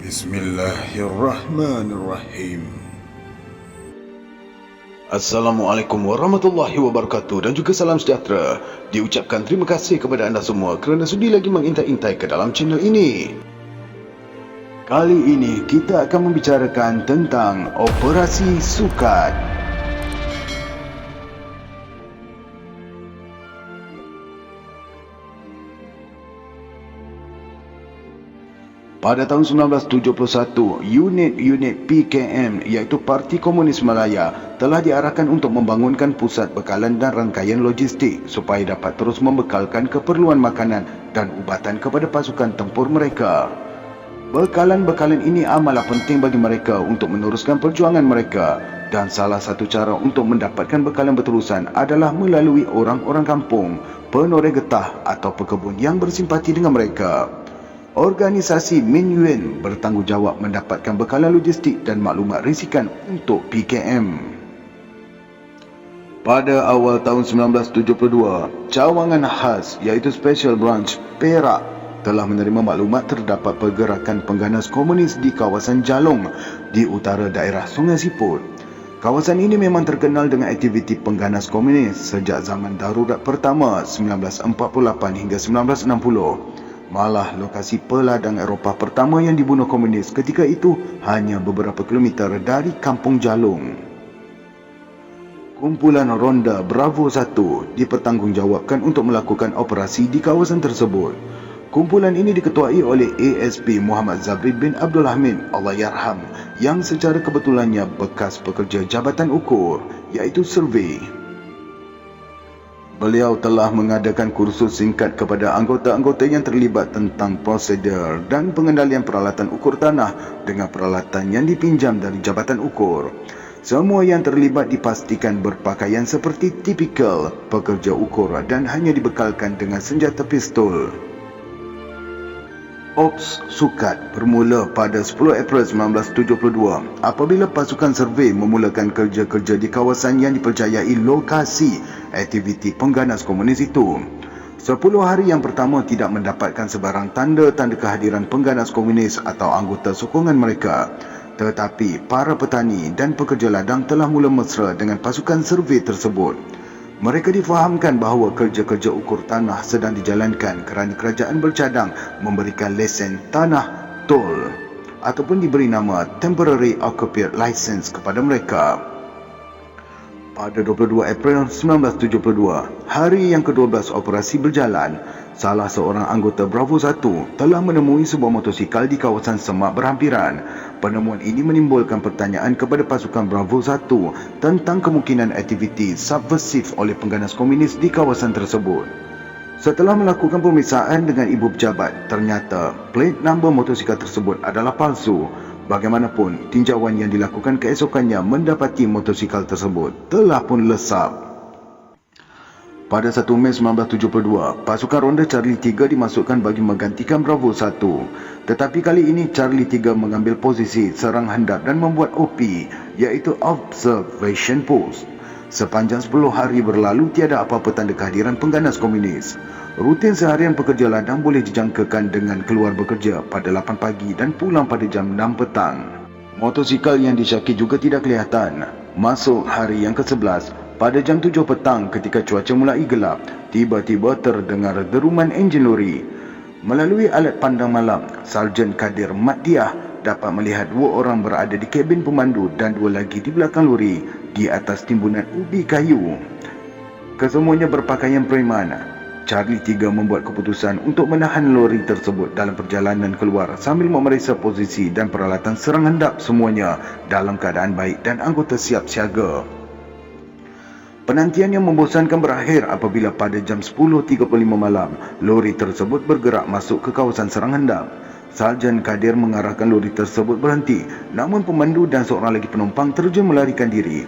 Bismillahirrahmanirrahim. Assalamualaikum warahmatullahi wabarakatuh dan juga salam sejahtera. Diucapkan terima kasih kepada anda semua kerana sudi lagi mengintai-intai ke dalam channel ini. Kali ini kita akan membicarakan tentang Operasi Sukat. Pada tahun 1971, unit-unit PKM iaitu Parti Komunis Malaya telah diarahkan untuk membangunkan pusat bekalan dan rangkaian logistik supaya dapat terus membekalkan keperluan makanan dan ubatan kepada pasukan tempur mereka. Bekalan-bekalan ini amatlah penting bagi mereka untuk meneruskan perjuangan mereka dan salah satu cara untuk mendapatkan bekalan berterusan adalah melalui orang-orang kampung, penoreh getah atau pekebun yang bersimpati dengan mereka. Organisasi Min Yuen bertanggungjawab mendapatkan bekalan logistik dan maklumat risikan untuk PKM. Pada awal tahun 1972, cawangan khas iaitu Special Branch Perak telah menerima maklumat terdapat pergerakan pengganas komunis di kawasan Jalong di utara daerah Sungai Siput. Kawasan ini memang terkenal dengan aktiviti pengganas komunis sejak zaman darurat pertama 1948 hingga 1960. Malah lokasi peladang Eropah pertama yang dibunuh komunis ketika itu hanya beberapa kilometer dari Kampung Jalong. Kumpulan Ronda Bravo 1 dipertanggungjawabkan untuk melakukan operasi di kawasan tersebut. Kumpulan ini diketuai oleh ASP Muhammad Zabrid bin Abdul Hamid Allahyarham yang secara kebetulannya bekas pekerja Jabatan Ukur iaitu survey. Beliau telah mengadakan kursus singkat kepada anggota-anggota yang terlibat tentang prosedur dan pengendalian peralatan ukur tanah dengan peralatan yang dipinjam dari Jabatan Ukur. Semua yang terlibat dipastikan berpakaian seperti tipikal pekerja ukur dan hanya dibekalkan dengan senjata pistol. Ops Sukat bermula pada 10 April 1972 apabila pasukan survey memulakan kerja-kerja di kawasan yang dipercayai lokasi aktiviti pengganas komunis itu. 10 hari yang pertama tidak mendapatkan sebarang tanda-tanda kehadiran pengganas komunis atau anggota sokongan mereka. Tetapi para petani dan pekerja ladang telah mula mesra dengan pasukan survey tersebut. Mereka difahamkan bahawa kerja-kerja ukur tanah sedang dijalankan kerana kerajaan bercadang memberikan lesen tanah tol ataupun diberi nama Temporary Occupied License kepada mereka. Pada 22 April 1972, hari yang ke-12 operasi berjalan, salah seorang anggota Bravo 1 telah menemui sebuah motosikal di kawasan semak berhampiran. Penemuan ini menimbulkan pertanyaan kepada pasukan Bravo 1 tentang kemungkinan aktiviti subversif oleh pengganas komunis di kawasan tersebut. Setelah melakukan pemeriksaan dengan ibu pejabat, ternyata plate number motosikal tersebut adalah palsu. Bagaimanapun, tinjauan yang dilakukan keesokannya mendapati motosikal tersebut telah pun lesap. Pada 1 Mei 1972, pasukan Ronda Charlie 3 dimasukkan bagi menggantikan Bravo 1. Tetapi kali ini Charlie 3 mengambil posisi serang hendap dan membuat OP, iaitu Observation Post. Sepanjang 10 hari berlalu tiada apa-apa tanda kehadiran pengganas komunis. Rutin seharian pekerja ladang boleh dijangkakan dengan keluar bekerja pada 8 pagi dan pulang pada jam 6 petang. Motosikal yang disyaki juga tidak kelihatan. Masuk hari yang ke-11, pada jam 7 petang ketika cuaca mulai gelap, tiba-tiba terdengar deruman enjin lori. Melalui alat pandang malam, Sarjan Kadir Matiah dapat melihat 2 orang berada di kabin pemandu dan 2 lagi di belakang lori di atas timbunan ubi kayu. Kesemuanya berpakaian preman. Charlie 3 membuat keputusan untuk menahan lori tersebut dalam perjalanan keluar sambil memeriksa posisi dan peralatan serang hendap semuanya dalam keadaan baik dan anggota siap siaga. Penantian yang membosankan berakhir apabila pada jam 10.35 malam, lori tersebut bergerak masuk ke kawasan serang hendap. Sarjan Kadir mengarahkan lori tersebut berhenti, namun pemandu dan seorang lagi penumpang terjun melarikan diri.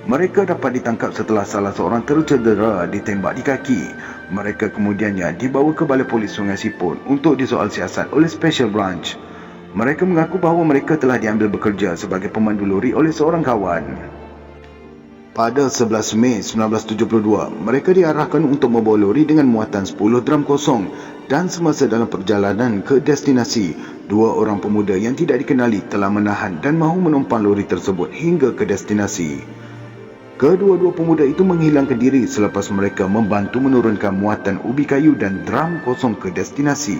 Mereka dapat ditangkap setelah salah seorang tercedera ditembak di kaki. Mereka kemudiannya dibawa ke Balai Polis Sungai Siput untuk disoal siasat oleh Special Branch. Mereka mengaku bahawa mereka telah diambil bekerja sebagai pemandu lori oleh seorang kawan. Pada 11 Mei 1972, mereka diarahkan untuk membawa lori dengan muatan 10 drum kosong dan semasa dalam perjalanan ke destinasi, dua orang pemuda yang tidak dikenali telah menahan dan mahu menumpang lori tersebut hingga ke destinasi. Kedua-dua pemuda itu menghilangkan diri selepas mereka membantu menurunkan muatan ubi kayu dan drum kosong ke destinasi.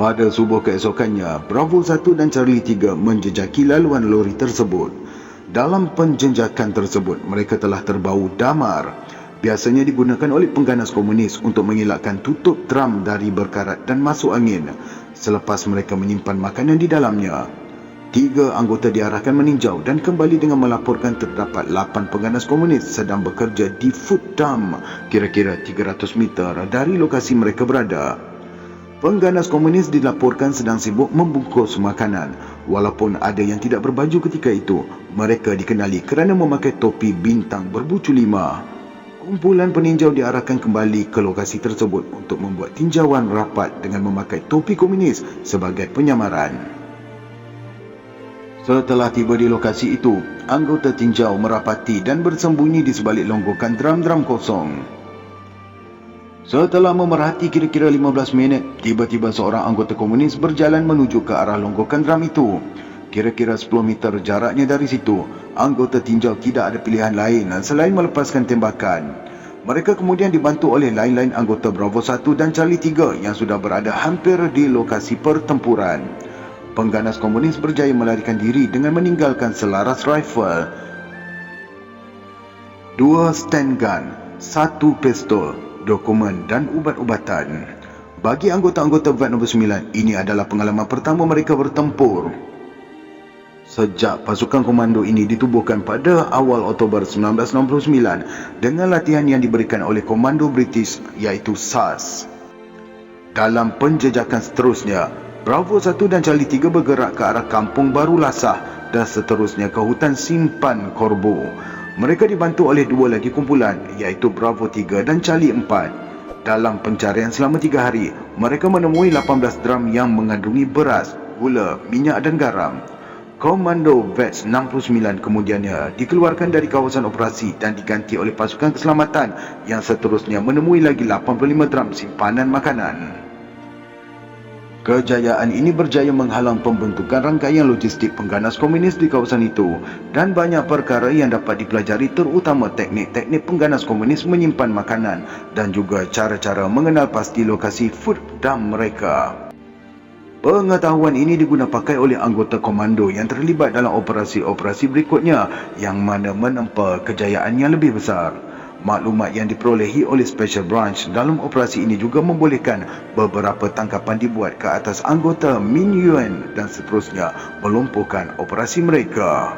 Pada subuh keesokannya, Bravo 1 dan Charlie 3 menjejaki laluan lori tersebut. Dalam penjenjakan tersebut, mereka telah terbau damar. Biasanya digunakan oleh pengganas komunis untuk mengelakkan tutup drum dari berkarat dan masuk angin selepas mereka menyimpan makanan di dalamnya. 3 anggota diarahkan meninjau dan kembali dengan melaporkan terdapat 8 pengganas komunis sedang bekerja di food dump kira-kira 300 meter dari lokasi mereka berada. Pengganas komunis dilaporkan sedang sibuk membungkus makanan. Walaupun ada yang tidak berbaju ketika itu, mereka dikenali kerana memakai topi bintang berbucu 5. Kumpulan peninjau diarahkan kembali ke lokasi tersebut untuk membuat tinjauan rapat dengan memakai topi komunis sebagai penyamaran. Setelah tiba di lokasi itu, anggota tinjau merapati dan bersembunyi di sebalik longgokan drum-drum kosong. Setelah memerhati kira-kira 15 minit, tiba-tiba seorang anggota komunis berjalan menuju ke arah longgokan drum itu. Kira-kira 10 meter jaraknya dari situ, anggota tinjau tidak ada pilihan lain selain melepaskan tembakan. Mereka kemudian dibantu oleh lain-lain anggota Bravo 1 dan Charlie 3 yang sudah berada hampir di lokasi pertempuran. Pengganas komunis berjaya melarikan diri dengan meninggalkan selaras rifle, 2 stand gun, 1 pistol, dokumen dan ubat-ubatan. Bagi anggota-anggota VAT nombor 9, ini adalah pengalaman pertama mereka bertempur. Sejak pasukan komando ini ditubuhkan pada awal Oktober 1969 dengan latihan yang diberikan oleh komando British iaitu SAS. Dalam penjejakan seterusnya, Bravo 1 dan Charlie 3 bergerak ke arah Kampung Baru Lasah dan seterusnya ke hutan Simpan Korbo. Mereka dibantu oleh 2 lagi kumpulan iaitu Bravo 3 dan Charlie 4. Dalam pencarian selama 3 hari, mereka menemui 18 drum yang mengandungi beras, gula, minyak dan garam. Komando VETS 69 kemudiannya dikeluarkan dari kawasan operasi dan diganti oleh pasukan keselamatan yang seterusnya menemui lagi 85 drum simpanan makanan. Kejayaan ini berjaya menghalang pembentukan rangkaian logistik pengganas komunis di kawasan itu dan banyak perkara yang dapat dipelajari terutama teknik-teknik pengganas komunis menyimpan makanan dan juga cara-cara mengenal pasti lokasi food dump mereka. Pengetahuan ini diguna pakai oleh anggota komando yang terlibat dalam operasi-operasi berikutnya yang mana menempa kejayaan yang lebih besar. Maklumat yang diperolehi oleh Special Branch dalam operasi ini juga membolehkan beberapa tangkapan dibuat ke atas anggota Min Yuen dan seterusnya melumpuhkan operasi mereka.